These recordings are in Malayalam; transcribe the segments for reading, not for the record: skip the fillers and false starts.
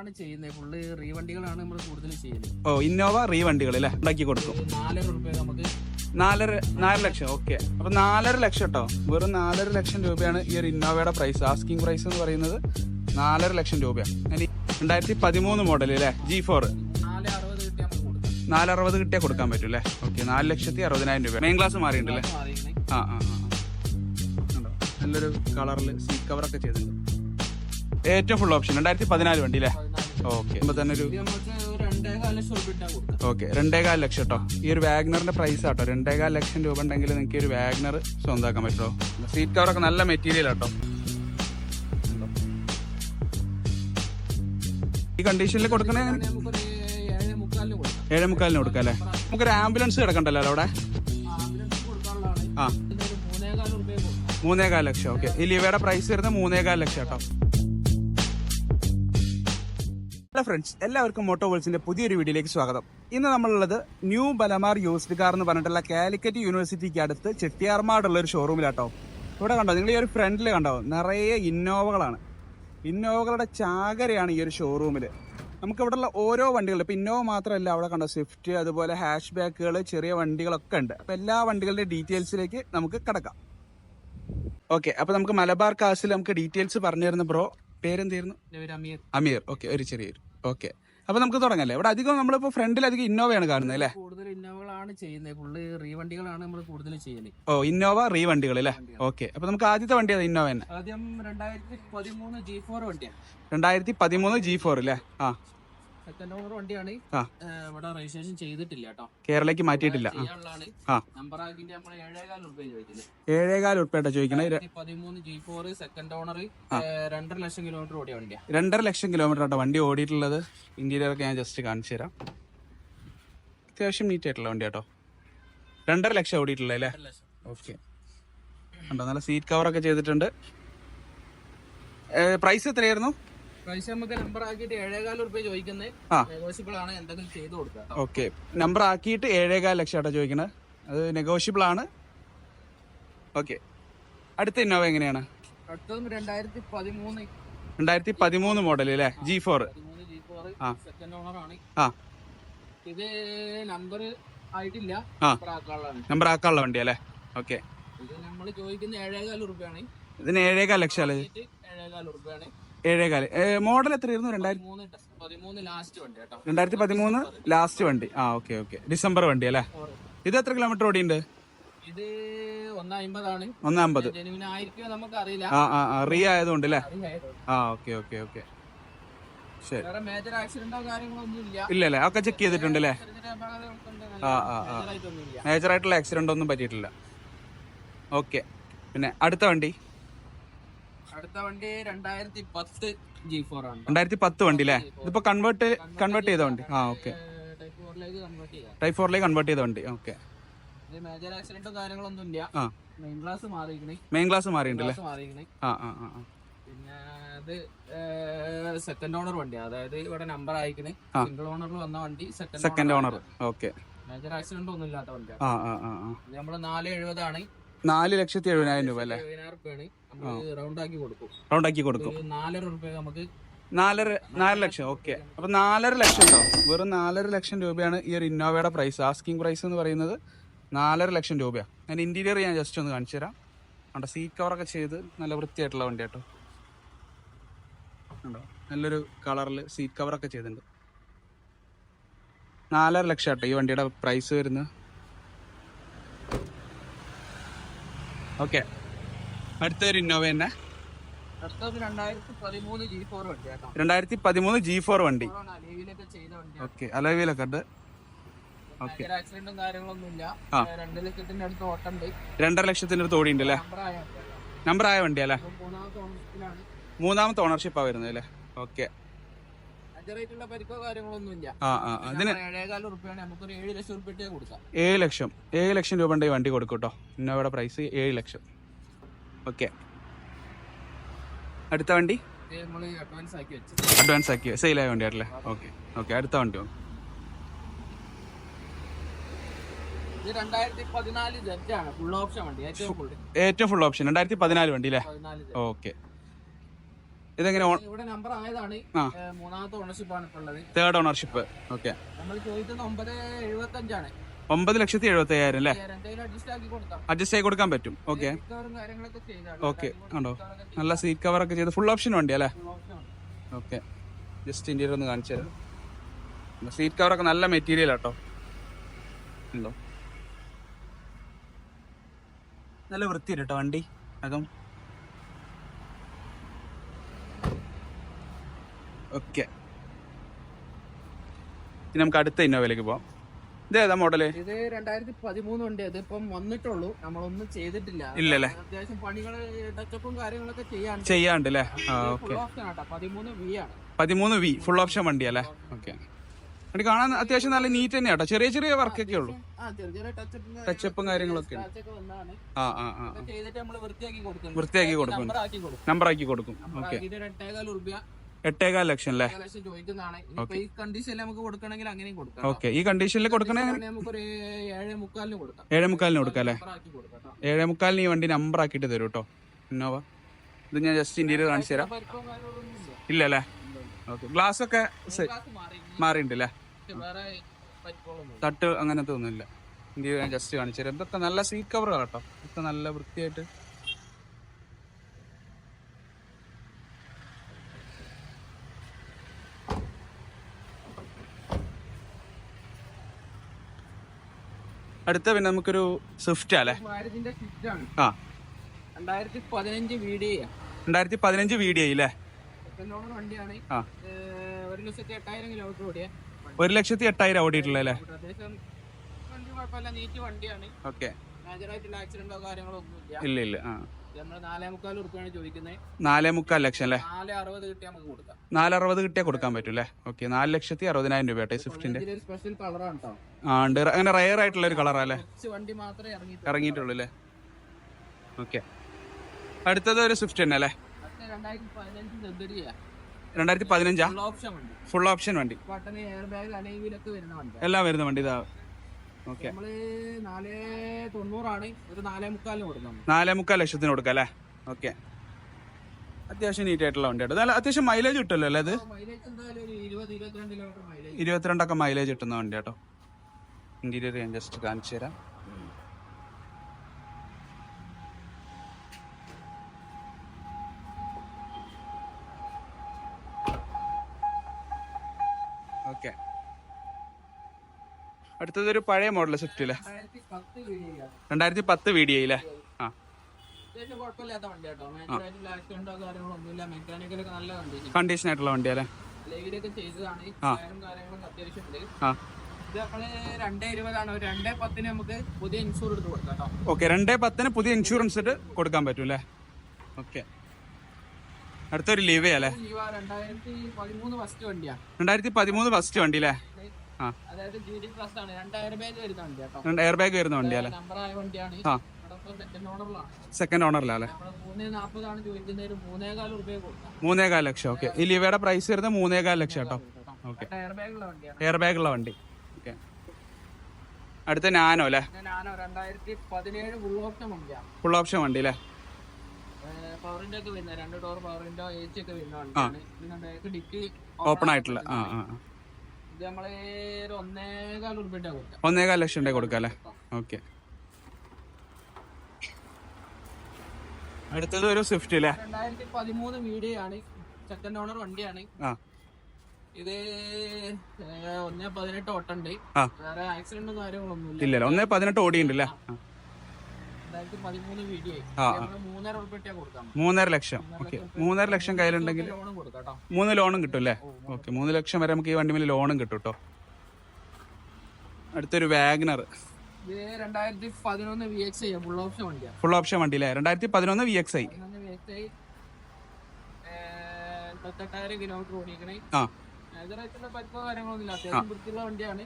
വണ്ടികളാണ് ചെയ്യുന്നത്. ഫുള്ള് റീവണ്ടികളാണ് നമ്മൾ കൂടുതൽ ചെയ്യുന്നത്. ഓ, ഇന്നോവ റീവണ്ടികൾ അല്ലേ, ഉണ്ടാക്കി കൊടുക്കും. 4 റുപ്യ നമുക്ക് 4 ലക്ഷം. ഓക്കെ, അപ്പൊ 4.5 ലക്ഷം കേട്ടോ. വെറും 4.5 ലക്ഷം രൂപയാണ് ഈ ഒരു ഇന്നോവയുടെ പ്രൈസ്. ആസ്കിംഗ് പ്രൈസ് എന്ന് പറയുന്നത് 4.5 ലക്ഷം രൂപയാണ്. 2013 മോഡൽ അല്ലേ, G4. 460 കിട്ടിയാൽ നമുക്ക് കൊടുക്കാം. 460 കിട്ടിയാൽ കൊടുക്കാൻ പറ്റും അല്ലേ. ഓക്കെ, 4,60,000 രൂപ. മെയിൻ ക്ലാസ് മാറിയിട്ടുണ്ടല്ലേ. ആ ആ ആ, നല്ലൊരു കളറിൽ സീറ്റ് കവറൊക്കെ ചെയ്തിട്ടുണ്ട്. ഏറ്റവും ഫുൾ ഓപ്ഷൻ 2014 വണ്ടി അല്ലേ. ഓക്കെ, അപ്പൊ തന്നെ ഒരു 2.25 ലക്ഷം രൂപ ഇട്ടാൽ കൊടുക്കാം. ഓക്കെ, 2.25 ലക്ഷം കേട്ടോ. ഈ ഒരു വാഗ്നറിന്റെ പ്രൈസ് ആട്ടോ. 2.25 ലക്ഷം രൂപ ഉണ്ടെങ്കിൽ നിങ്ങൾക്ക് ഒരു വാഗ്നർ സ്വന്തമാക്കാൻ പറ്റുമോ. സീറ്റ് കവറൊക്കെ നല്ല മെറ്റീരിയൽ ആട്ടോ. ഈ കണ്ടീഷനിൽ കൊടുക്കണേ നമുക്കൊരു 7.25 കൊടുക്കാം. 7.25 കൊടുക്കാം അല്ലേ. നമുക്കൊരു ആംബുലൻസ് കിടക്കണ്ടല്ലോ അവിടെ. ആംബുലൻസ് കൊടുക്കാനുള്ളതാണ്. ആ, 3.25 രൂപ കൊടുക്കാം. 3.25 ലക്ഷം. ഓക്കെ, ഈ ലിവയുടെ പ്രൈസ് വരുന്നത് 3.25 ലക്ഷം കേട്ടോ. ഹലോ ഫ്രണ്ട്സ്, എല്ലാവർക്കും മോട്ടോ വേൾഡ്സിന്റെ പുതിയൊരു വീഡിയോയിലേക്ക് സ്വാഗതം. ഇന്ന് നമ്മളുള്ളത് ന്യൂ ബലമാർ യൂസ്ഡ് കാർ എന്ന് പറഞ്ഞിട്ടുള്ള കാലിക്കറ്റ് യൂണിവേഴ്സിറ്റിക്ക് അടുത്ത് ചെട്ടിയാർമാടുള്ള ഒരു ഷോറൂമിലാട്ടോ. ഇവിടെ കണ്ടോ, നിങ്ങൾ ഈ ഒരു ഫ്രണ്ടിൽ കണ്ടോ, നിറയെ ഇന്നോവകളാണ്. ഇന്നോവകളുടെ ചാകരയാണ് ഈ ഒരു ഷോറൂമിൽ. നമുക്ക് ഇവിടെയുള്ള ഓരോ വണ്ടികളും, ഇപ്പോൾ ഇന്നോവ മാത്രമല്ല, അവിടെ കണ്ടോ സ്വിഫ്റ്റ്, അതുപോലെ ഹാഷ് ബാക്കുകൾ, ചെറിയ വണ്ടികളൊക്കെ ഉണ്ട്. അപ്പോൾ എല്ലാ വണ്ടികളുടെ ഡീറ്റെയിൽസിലേക്ക് നമുക്ക് കിടക്കാം. ഓക്കെ, അപ്പോൾ നമുക്ക് മലബാർ കാസിൽ നമുക്ക് ഡീറ്റെയിൽസ് പറഞ്ഞു തരുന്ന ബ്രോ പേരെന്തായിരുന്നു? അമീർ. ഓക്കെ, ഒരു ചെറിയൊരു ഓക്കെ. അപ്പൊ നമുക്ക് തുടങ്ങല്ലേ. ഇവിടെ അധികം നമ്മളിപ്പോ ഫ്രണ്ടിൽ അധികം ഇന്നോവയാണ് കാണുന്നത് അല്ലേ. കൂടുതൽ ഇന്നോവകളാണ് ചെയ്യുന്നത്. ഫുള്ള് റീവണ്ടികളാണ് നമ്മൾ കൂടുതൽ ചെയ്യുന്നത്. ഓ, ഇന്നോവ റീവണ്ടികൾ അല്ലേ. ഓക്കെ, അപ്പൊ നമുക്ക് ആദ്യത്തെ വണ്ടി അത് ഇന്നോവ തന്നെ. ആദ്യം 2013 G4 വണ്ടിയാണ്. 2013 G4 അല്ലേ. ആ, സെക്കൻഡ് ഓണർ വണ്ടിയാണ്. ഇവിടെ രജിസ്ട്രേഷൻ ചെയ്തിട്ടില്ല കേട്ടോ. കേരളക്ക് മാറ്റിയിട്ടില്ല. ആ, നമ്പർ ആക്കിട്ട് നമ്മൾ 7.25 രൂപ ചോദിക്കുന്നത്. 7.25 ഉറുപ്പിക ചോദിക്കണേ. 2013 G4 സെക്കൻഡ് ഓണർ, 2.5 ലക്ഷം കിലോമീറ്റർ ഓടിയ വണ്ടിയാണ്. 2.5 ലക്ഷം കിലോമീറ്റർ ആട്ടോ വണ്ടി ഓടിയിട്ടുള്ളത്. ഇന്റീരിയർ ഒക്കെ ഞാൻ ജസ്റ്റ് കാണിച്ചു തരാം. അത്യാവശ്യം നീറ്റ് ആയിട്ടുള്ള വണ്ടി കേട്ടോ. 2.5 ലക്ഷം ഓടിയിട്ടുള്ളത് അല്ലേ. ഓക്കെ, കണ്ടോ, നല്ല സീറ്റ് കവറൊക്കെ ചെയ്തിട്ടുണ്ട്. പ്രൈസ് എത്രയായിരുന്നു? പ്രൈസ് നമുക്ക് നമ്പർ ആക്കിയിട്ട് 7.25 രൂപ ചോദിക്കുന്നത്. നെഗോഷ്യബിൾ ആണ്, എന്തെങ്കിലും ചെയ്ത് കൊടുക്കാം. ഓക്കെ, നമ്പർ ആക്കിയിട്ട് 7.25 ലക്ഷം ആട്ടോ ചോദിക്കണത്. അത് നെഗോഷ്യബിൾ ആണ്. ഓക്കെ, അടുത്ത ഇന്നോവ എങ്ങനെയാണ്? അടുത്തതും 2013 2013 മോഡൽ അല്ലേ, G4. സെക്കൻഡ് ഓണർ ആണ്. ആ, ഇത് നമ്പർ ആയിട്ടില്ല, നമ്പർ ആക്കാനുള്ള വണ്ടി അല്ലേ. ഓക്കെ, ഇത് നമ്മൾ ചോദിക്കുന്ന 7.25 രൂപയാണ്. ഇതിന് 7.25 ലക്ഷം അല്ലേ. 7.25 രൂപയാണ്. 7.25. മോഡൽ എത്രയായിരുന്നു? 2013 ലാസ്റ്റ് വണ്ടി കേട്ടോ. 2013 ലാസ്റ്റ് വണ്ടി. ആ, ഓക്കെ ഓക്കെ, ഡിസംബർ വണ്ടി അല്ലേ. ഇത് എത്ര കിലോമീറ്റർ ഓടിയുണ്ട്? ഇത് 150 ആണ്. 150 ജെനുവിൻ ആയിരിക്കും നമുക്ക് അറിയില്ല. ആ, റീ ആയതുകൊണ്ട് അല്ലേ. ആ, ഓക്കെ ഓക്കെ ഓക്കെ, ശരി. വേറെ മേജർ ആക്സിഡന്റോ കാര്യങ്ങളോ ഒന്നും ഇല്ല. ഇല്ലല്ലേ, ഒക്കെ ചെക്ക് ചെയ്തിട്ടുണ്ട് അല്ലേ. മേജർ ആയിട്ടുള്ള ആക്സിഡന്റ് ഒന്നും പറ്റിയിട്ടില്ല. ഓക്കെ, പിന്നെ അടുത്ത വണ്ടി 2010 G4 ആണ്. 2010 വണ്ടി അല്ലേ. ഇതിപ്പോ കൺവേർട്ട് ചെയ്ത വണ്ടി. ആ, ഓക്കെ, ടൈപ്പ് 4 കൺവേർട്ട് ചെയ്ത വണ്ടി. ഓക്കെ, മേജർ ആക്സിഡന്റോ കാര്യങ്ങളൊന്നും ഇല്ല. മെയിൻ ക്ലാസ് മാറിയിട്ടുണ്ട്. ആ ആ ആ, പിന്നെ ഇത് സെക്കൻഡ് ഓണർ വണ്ടി, അതായത് ഇവിടെ നമ്പർ അയക്കണേ. സിംഗിൾ ഓണറിൽ വന്ന വണ്ടി second owner. Okay, major accident ഒന്നും ഇല്ലാത്ത വണ്ടിയാണ്. ആ ആ ആ, നമ്മള് 4.70 ആണ്. 4,70,000 രൂപ അല്ലേ. 7.5 രൂപയാണ് നമ്മള് റൗണ്ട് ആക്കി കൊടുക്കും. 4.5 രൂപ നമുക്ക് 4 ലക്ഷം. ഓക്കെ, അപ്പൊ 4.5 ലക്ഷം ഉണ്ടോ. വെറും 4.5 ലക്ഷം രൂപയാണ് ഈ ഒരു ഇന്നോവയുടെ പ്രൈസ്. ആസ്കിംഗ് പ്രൈസ് എന്ന് പറയുന്നത് 4.5 ലക്ഷം രൂപയാണ്. ഞാൻ ഇന്റീരിയർ ഞാൻ ജസ്റ്റ് ഒന്ന് കാണിച്ചു തരാം. അവിടെ സീറ്റ് കവറൊക്കെ ചെയ്ത് നല്ല വൃത്തിയായിട്ടുള്ള വണ്ടി കേട്ടോ. ഉണ്ടോ, നല്ലൊരു കളറിൽ സീറ്റ് കവറൊക്കെ ചെയ്തിട്ടുണ്ട്. 4.5 ലക്ഷം കേട്ടോ ഈ വണ്ടിയുടെ പ്രൈസ് വരുന്നത്. ഓക്കെ, അടുത്തൊരു ഇന്നോവ തന്നെ. 2013 G4 വണ്ടി കേട്ടോ. 2013 G4 വണ്ടി. ഓക്കെ, അലോയിലൊക്കെ ഉണ്ട്. ആക്സിഡന്റും കാര്യങ്ങളൊന്നും ഇല്ല. 2 ലക്ഷത്തിന്റെ അടുത്ത് ഓട്ടുണ്ട്. 2.5 ലക്ഷത്തിന്റെ അടുത്ത് ഓടിയുണ്ട് അല്ലേ. നമ്പർ ആയ വണ്ടി അല്ലേ. 3ാമത്തെ ഓണർഷിപ്പാ വരുന്നത് അല്ലേ. ഓക്കെ, പരിക്കോ കാര്യങ്ങളൊന്നും ഇല്ല. ഇതിന് 7.25 രൂപയാണ്. നമുക്കൊരു 7 ലക്ഷം രൂപ കൊടുക്കാം. 7 ലക്ഷം രൂപ ഈ വണ്ടി കൊടുക്കും കേട്ടോ. ഇന്നോവയുടെ പ്രൈസ് 7 ലക്ഷം. ഓക്കെ, അടുത്ത വണ്ടി അഡ്വാൻസ് ആക്കി സെയിലായ വണ്ടി ആണല്ലേ. ഓക്കെ ഓക്കെ, അടുത്ത വണ്ടി 2014 Z ആണ്. ഫുൾ ഓപ്ഷൻ വണ്ടി, ഏറ്റവും ഫുൾ ഓപ്ഷൻ. 2014 വണ്ടി അല്ലേ. ഓക്കെ, ഇതെങ്ങനെ ഇവിടെ നമ്പർ ആയതാണ്. ആ. മൂന്നാമത്തെ ഓണർഷിപ്പ് ആണ് ഇപ്പോൾ ഉള്ളത്. Third ownership. ഓക്കെ. നമ്മൾ ചോദിക്കുന്നത് 9,75,000. 9,75,000 അല്ലേ? അഡ്ജസ്റ്റ് ആക്കി കൊടുക്കാം. അഡ്ജസ്റ്റ് ആയി കൊടുക്കാൻ പറ്റും. ഓക്കെ. കാര്യങ്ങളൊക്കെ ചെയ്താണ്. ഓക്കെ. ആണോ? നല്ല സീറ്റ് കവറൊക്കെ ചെയ്ത് ഫുൾ ഓപ്ഷൻ വണ്ടി അല്ലേ? ഓക്കെ. ജസ്റ്റ് ഇന്റീരിയർ ഒന്ന് കാണിച്ചു തരാം. സീറ്റ് കവറൊക്കെ നല്ല മെറ്റീരിയൽ ആട്ടോ. ഉണ്ടോ? നല്ല വൃത്തിയുണ്ട് കേട്ടോ വണ്ടി അകം. ഓക്കെ. ഇനി നമുക്ക് അടുത്ത ഇന്നോവയിലേക്ക് പോവാം. ഇത് ഏതാ മോഡല്? ഇത് 2013 വണ്ടി. അത് ഇപ്പം വന്നിട്ടുള്ളൂ, നമ്മളൊന്നും ചെയ്തിട്ടില്ല. ഇല്ലല്ലേ? അത്യാവശ്യം പണികൾ ടച്ചപ്പും കാര്യങ്ങളൊക്കെ ചെയ്യാണ്ട് അല്ലേ? ഫുൾ ഓപ്ഷൻ ആട്ടോ. 13V ആണ്. 13V ഫുൾ ഓപ്ഷൻ വണ്ടി അല്ലേ? ഓക്കെ. വണ്ടി കാണാൻ അത്യാവശ്യം നല്ല നീറ്റ് തന്നെയാ കേട്ടോ. ചെറിയ ചെറിയ വർക്കൊക്കെ ഉള്ളൂ. ടച്ചപ്പും കാര്യങ്ങളൊക്കെ വൃത്തിയാക്കി കൊടുക്കും. നമ്പർ ആക്കി കൊടുക്കും. ഓക്കെ. 8.5 ലക്ഷം അല്ലേ? ഓക്കെ. ഈ കണ്ടീഷനിൽ കൊടുക്കണേ 7.25 കൊടുക്കാം. 7.25 കൊടുക്കാം അല്ലേ? 7.25 ഈ വണ്ടി നമ്പർ ആക്കിയിട്ട് തരും കേട്ടോ. ഇന്നോവ. ഇത് ഞാൻ ജസ്റ്റ് ഇന്റീരിയർ കാണിച്ചു തരാം. ഇല്ല അല്ലേ? ഓക്കെ. ഗ്ലാസ് ഒക്കെ മാറിയിട്ടുണ്ട് അല്ലേ? തട്ട് അങ്ങനത്തെ ഒന്നുമില്ല. ഇന്റീരിയർ ഞാൻ ജസ്റ്റ് കാണിച്ചു തരാം. ഇതൊക്കെ നല്ല സീറ്റ് കവറുകളാണ് കേട്ടോ. ഇതൊക്കെ നല്ല വൃത്തിയായിട്ട്. അടുത്ത പിന്നെ നമുക്കൊരു സ്വിഫ്റ്റ് അല്ലേ? ആ. 2015 VDI. 2015 VDI അല്ലേ? വണ്ടിയാണ്. ആ. 1,08,000 കിലോമീറ്റർ ഓടിയ. 1,08,000 ഓടിയിട്ടുള്ള അല്ലേ? നീറ്റ് വണ്ടിയാണ്. ഓക്കെ. മേജറായിട്ടുള്ള ആക്സിഡന്റോ കാര്യങ്ങളോ ഒന്നുമില്ല. ഇല്ല. ആ. നമ്മൾ 4.25 റുപ്യാണ് ചോദിക്കുന്നത്. 4.25 ലക്ഷം അല്ലേ? 4.60 കിട്ടിയാൽ നമുക്ക് കൊടുക്കാം. 4.60 കിട്ടിയാൽ കൊടുക്കാൻ പറ്റും അല്ലേ? ഓക്കെ. 4,60,000 രൂപ കേട്ടോ സ്വിഫ്റ്റിന്റെ. സ്പെഷ്യൽ കളറാണ് കേട്ടോ. ആ ഉണ്ട്. അങ്ങനെ റയർ ആയിട്ടുള്ള ഒരു കളറല്ലേ? വണ്ടി മാത്രമേ ഇറങ്ങിയിട്ടുള്ളൂ അല്ലേ? ഓക്കെ. അടുത്തത് ഒരു സ്വിഫ്റ്റ് തന്നെ അല്ലേ? 2015 ഫുൾ ഓപ്ഷൻ വണ്ടി. എല്ലാം വരുന്ന വണ്ടി ഇതാ. ഓക്കെ. 4.90 ഒരു 4.25 കൊടുക്കാം. 4.25 ലക്ഷത്തിന് കൊടുക്കാം അല്ലേ? ഓക്കെ. അത്യാവശ്യം നീറ്റ് ആയിട്ടുള്ള വണ്ടിയാണ്. നല്ല അത്യാവശ്യം മൈലേജ് കിട്ടുമല്ലോ അല്ലേ? അത് 22 മൈലേജ് കിട്ടുന്ന വണ്ടി കേട്ടോ. ഇന്റീരിയർ ഞാൻ ജസ്റ്റ് കാണിച്ചു തരാം. ഓക്കെ. അടുത്തത് ഒരു പഴയ മോഡൽ സ്വിഫ്റ്റ് അല്ലേ? 2010 VDI അല്ലേ? ആ. കണ്ടീഷൻ ആയിട്ടുള്ള വണ്ടി അല്ലേ? ഓക്കെ. 2.10 പുതിയ ഇൻഷുറൻസ് ഇട്ട് കൊടുക്കാൻ പറ്റും അല്ലേ? ഓക്കെ. അടുത്തൊരു ലിവ അല്ലേ? 2013 ഫസ്റ്റ് വണ്ടി അല്ലേ? ആ. എയർ ബാഗ് വരുന്ന വണ്ടി അല്ലേ? ആ. സെക്കൻഡ് ഓണറിലല്ലേ? 3.25 ലക്ഷം. ഓക്കെ. ഈ ലിവയുടെ പ്രൈസ് വരുന്നത് 3.25 ലക്ഷം കേട്ടോ. ഓക്കെ. എയർ ബാഗ് ഉള്ള വണ്ടി. ഓക്കെ. അടുത്ത നാനോ അല്ലേ? 2017 ഫുൾ ഓപ്ഷൻ വണ്ടി അല്ലേ? പവറിന്റെ ഒക്കെ വരുന്ന 2 ഡോർ പവറിന്റെ AC ഒക്കെ വരുന്ന വണ്ടിയാണ്. ഡിക്കി ഓപ്പൺ ആയിട്ടുള്ള. ആ. ഇത് നമ്മള് 1.25 റുപ്യ കൊടുക്കാം. 1.25 ലക്ഷം കൊടുക്കാം അല്ലേ? ഓക്കെ. അടുത്തത് ഒരു സ്വിഫ്റ്റ് അല്ലേ? 2013 VDI ആണ്. സെക്കൻഡ് ഓണർ വണ്ടിയാണ്. ഇത് 1.18 ഓട്ടുണ്ട്. വേറെ ആക്സിഡന്റും കാര്യങ്ങളൊന്നും ഇല്ല. 1.18 ഓടിയുണ്ടല്ലേ? 2013 VDI. 3.5 റുപ്യ കൊടുക്കാം. 3.5 ലക്ഷം. ഓക്കെ. 3.5 ലക്ഷം കയ്യിലുണ്ടെങ്കിൽ 3 ലോണും കിട്ടും അല്ലേ? ഓക്കെ. 3 ലക്ഷം വരെ നമുക്ക് ഈ വണ്ടി മേലെ ലോണും കിട്ടും കേട്ടോ. അടുത്തൊരു വാഗ്നർ. 2011 VXI ഫുൾ ഓപ്ഷൻ വണ്ടിയാണ്. ഫുൾ ഓപ്ഷൻ വണ്ടി അല്ലേ? 2011 VXI. 28,000 കിലോമീറ്റർ ഓടിക്കണേ. ആ.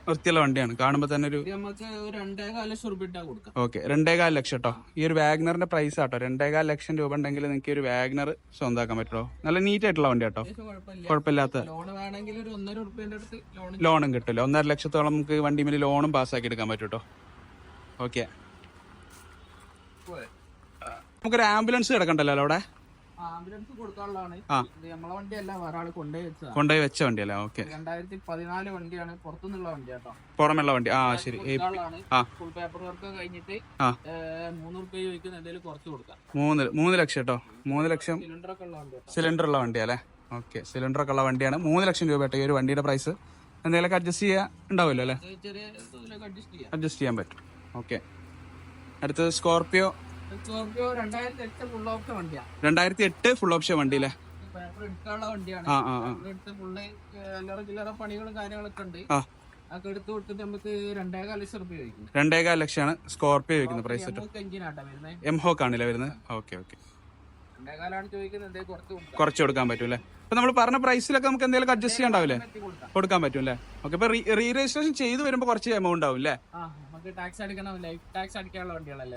വൃത്തിയുള്ള വണ്ടിയാണ്. കാണുമ്പോ തന്നെ ഒരു 2.25 ലക്ഷം റുപ്യ കൊടുക്കാം. ഓക്കെ. 2.25 ലക്ഷം കേട്ടോ. ഈ ഒരു വാഗ്നറിന്റെ പ്രൈസ് ആട്ടോ. 2.25 ലക്ഷം രൂപ ഉണ്ടെങ്കിൽ നിങ്ങൾക്ക് ഒരു വാഗ്നർ സ്വന്തമാക്കാൻ പറ്റുമോ? നല്ല നീറ്റ് ആയിട്ടുള്ള വണ്ടി കേട്ടോ. കുഴപ്പമില്ലാത്ത ലോണും കിട്ടില്ല. 1.5 ലക്ഷത്തോളം നമുക്ക് വണ്ടി മേലെ ലോണും പാസ്സാക്കി എടുക്കാൻ പറ്റും കേട്ടോ. ഓക്കെ. നമുക്കൊരു ആംബുലൻസ് കിടക്കണ്ടല്ലോ അവിടെ? ആംബുലൻസ് കൊടുക്കാനുള്ളതാണ്. ആ. ഇത് നമ്മളെ വണ്ടിയല്ല, വേറെ ആള് കൊണ്ടുപോയി വെച്ചതാണ്. കൊണ്ടുപോയി വെച്ച വണ്ടിയല്ലേ? ഓക്കെ. 2014 വണ്ടിയാണ്, പുറത്തുനിന്നുള്ള വണ്ടി കേട്ടോ. പുറമെയുള്ള വണ്ടി. ആ ശരി. ആ. ഫുൾ പേപ്പർ വർക്ക് കഴിഞ്ഞിട്ട് ആ. 3 റുപ്യ ചോദിക്കുന്ന എന്തെങ്കിലും കുറച്ച് കൊടുക്കാം. 3 ലക്ഷം കേട്ടോ. 3 ലക്ഷം സിലിണ്ടർ ഒക്കെ ഉള്ള വണ്ടി. സിലിണ്ടർ ഉള്ള വണ്ടിയല്ലേ? ഓക്കെ. സിലിണ്ടർ ഒക്കെ ഉള്ള വണ്ടിയാണ്. 3 ലക്ഷം രൂപ കേട്ടോ ഈ ഒരു വണ്ടിയുടെ പ്രൈസ്. എന്തെങ്കിലുമൊക്കെ അഡ്ജസ്റ്റ് ചെയ്യാൻ ഉണ്ടാവുമല്ലോ അല്ലേ? ചെറിയ തോതിലൊക്കെ അഡ്ജസ്റ്റ് ചെയ്യാൻ പറ്റും. ഓക്കെ. അടുത്തത് സ്കോർപിയോ. 2008 ഫുൾ ഓപ്ഷൻ വണ്ടിയാണ്. 2008 ഫുൾ ഓപ്ഷൻ വണ്ടി അല്ലേ? പേപ്പർ എടുക്കാനുള്ള വണ്ടിയാണ്. എടുത്ത് ഫുള്ള് ചില്ലറ ചില്ലറ പണികളും കാര്യങ്ങളൊക്കെ ഉണ്ട്. അതൊക്കെ എടുത്ത് കൊടുത്തിട്ട് നമുക്ക് 2.25 ലക്ഷം റുപ്യ ചോദിക്കും. 2.25 ലക്ഷമാണ് സ്കോർപിയോ ചോദിക്കുന്ന പ്രൈസ് കേട്ടോ. എഞ്ചിനാട്ടാ വരുന്നത്. എംഹോക്ക് ആണല്ലേ വരുന്നത്? Okay okay. 2.25 ചോദിക്കുന്നത് കുറച്ച് കൊടുക്കാൻ പറ്റും അല്ലേ? അപ്പൊ നമ്മൾ പറഞ്ഞ പ്രൈസിലൊക്കെ നമുക്ക് എന്തെങ്കിലും അഡ്ജസ്റ്റ് ചെയ്യാണ്ടാവില്ലേ? കൊടുക്കാൻ പറ്റും അല്ലേ? ഓക്കെ. ഇപ്പൊ റീ രജിസ്ട്രേഷൻ ചെയ്ത് വരുമ്പോ കുറച്ച് എമൗണ്ട് ആവും അല്ലേ? ടാക്സ് അടിക്കണം, ലൈഫ് ടാക്സ് അടിക്കാനുള്ള വണ്ടികളല്ലേ.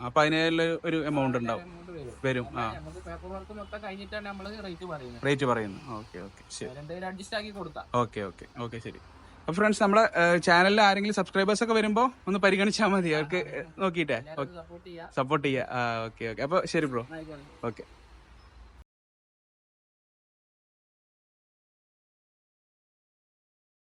അപ്പൊ അതിനുള്ള ഒരു എമൗണ്ട് ഉണ്ടാവും, വരും. നമുക്ക് പേപ്പർ വർക്ക് മൊത്തം കഴിഞ്ഞിട്ടാണ് നമ്മള് റേറ്റ് പറയുന്നത്. ഓക്കെ ഓക്കെ ശരി. അഡ്ജസ്റ്റ് ആക്കി കൊടുക്കാം. ഓക്കെ ഓക്കെ ഓക്കെ ശരി. അപ്പൊ ഫ്രണ്ട്സ്, നമ്മുടെ ചാനലിൽ ആരെങ്കിലും സബ്സ്ക്രൈബേഴ്സ് ഒക്കെ വരുമ്പോ ഒന്ന് പരിഗണിച്ചാൽ മതി, അവർക്ക് നോക്കിയിട്ടേ. സപ്പോർട്ട് ചെയ്യാം. Okay okay. അപ്പൊ ശരി ബ്രോ. ഓക്കെ.